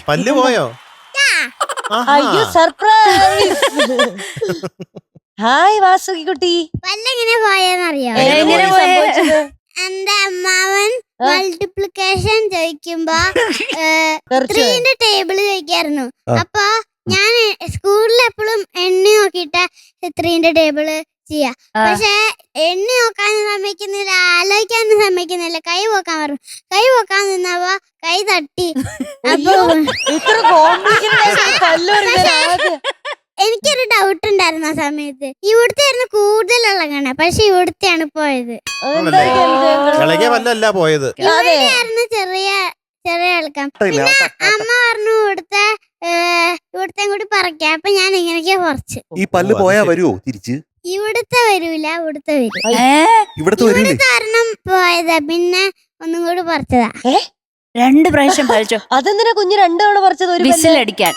പല്ല് പോയോ? അയ്യോ സർപ്രൈസ്. ഹായ് വാസുകി കുട്ടി. പല്ലെങ്ങനെ പോയെന്നറിയോ? എങ്ങനെ സംഭവിച്ചത്? എന്റെ അമ്മാവൻ മൾട്ടിപ്ലിക്കേഷൻ ചോദിക്കുമ്പോ 3ന്റെ ടേബിള് ചോദിക്കായിരുന്നു. അപ്പൊ ഞാൻ സ്കൂളിൽ എപ്പോഴും എണ്ണി നോക്കിട്ട് 3ന്റെ ടേബിള് ചെയ്യാ. പക്ഷെ എണ്ണി നോക്കാനും സമ്മതിക്കുന്നില്ല, ആലോചിക്കാനും സമ്മതിക്കുന്നില്ല. കൈ പോക്കാൻ പറഞ്ഞു. കൈ പോക്കാൻ നിന്നപ്പോ കൈ തട്ടി. അപ്പൊ ഇത്ര കോംപ്ലിക്കേറ്റഡ്. എനിക്കൊരു ഡൗട്ട് ഉണ്ടായിരുന്നു ആ സമയത്ത്. ഇവിടുത്തെ ആയിരുന്നു കൂടുതലുള്ള കണ, പക്ഷെ ഇവിടുത്തെയാണ് പോയത്. ഇളകിയ പല്ലല്ല പോയത്, ഇവിടെയായിരുന്നു ചെറിയ ചെറിയ ഇളക്കം. പിന്നെ അമ്മ പറഞ്ഞു ഇവിടുത്തെ കൂടി പറിക്കാം. അപ്പൊ ഞാൻ ഇങ്ങനെയൊക്കെ പറിച്ചു. ഈ പല്ല് പോയാ വരുവോ തിരിച്ച്? ഇവിടുത്തെ വരൂല, ഇവിടുത്തെ വരും. ഇവിടുത്തെ വരൂലേ? കാരണം പോയതാ, പിന്നെ ഒന്നും കൂടി പറിച്ചതാ. 2 പ്രാവശ്യം പറിച്ചോ? അതെന്തിനാ കുഞ്ഞ് 2 തവണ പറിച്ചത്? ഒരു വിസിലടിക്കാൻ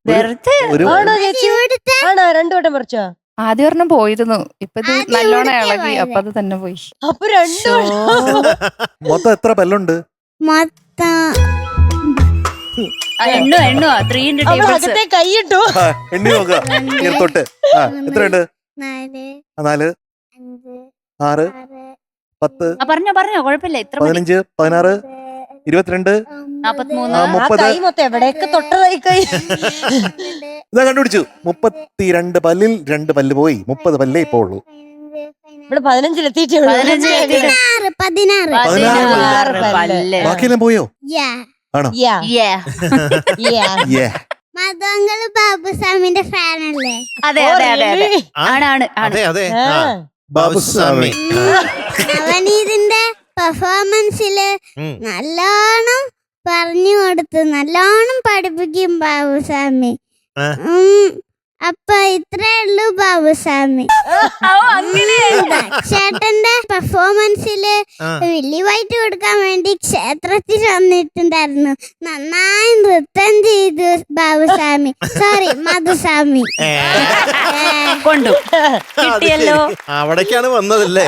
വെറുതെ. ആണോ ചേച്ചി? ആണോ 2 വട്ടം പറിച്ചോ? ആദ്യം ഒരെണ്ണം പോയിരുന്നു, ഇപ്പൊ ഇത് നല്ലോണം ഇളകി, അപ്പൊ അത് തന്നെ പോയി. അപ്പൊ 2 മൊത്തം എത്ര പല്ലുണ്ട്? മൊത്തം എണ്ണോ 3ന്റെ ടേബിൾസ് അകത്തെ കൈയിട്ടു. എണ്ണി നോക്കുക തൊട്ട്. എത്രയുണ്ട്? 4 4 6 10 പറഞ്ഞോ കുഴപ്പമില്ല. ഇത്ര 15 16 22 43 കൈ മൊത്തം എവിടെയൊക്കെ തൊട്ടതായി കൈ. ഇതാ കണ്ടുപിടിച്ചു. 32 പല്ലിൽ 2 പല്ല് പോയി. 30 പല്ലേ ഇപ്പൊ ഉള്ളൂ. ഇവിടെ 15 പല്ല്. ബാക്കിയെല്ലാം പോയോ? ആണോ? മധുങ്ങള് ബാബുസ്വാമിന്റെ ഫാനല്ലേ? അതെ ആണ്. അതെ അതെ ബാബുസ്വാമി. അവൻ ഇതിന്റെ പെർഫോമൻസില് നല്ലോണം പറഞ്ഞു കൊടുത്തു, നല്ലോണം പഠിപ്പിക്കും ബാബുസ്വാമി. അപ്പൊ ഇത്രേ ഉള്ളൂ ബാബുസ്വാമി. ചേട്ടന്റെ പെർഫോമൻസില് വലിയവായിട്ട് കൊടുക്കാൻ വേണ്ടി ക്ഷേത്രത്തിൽ വന്നിട്ടുണ്ടായിരുന്നു. നന്നായി നൃത്തം ചെയ്തു ബാബുസ്വാമി. സോറി മധുസ്വാമി. കൊണ്ടു കിട്ടിയല്ലോ. അവിടേക്കാണ് വന്നതല്ലേ?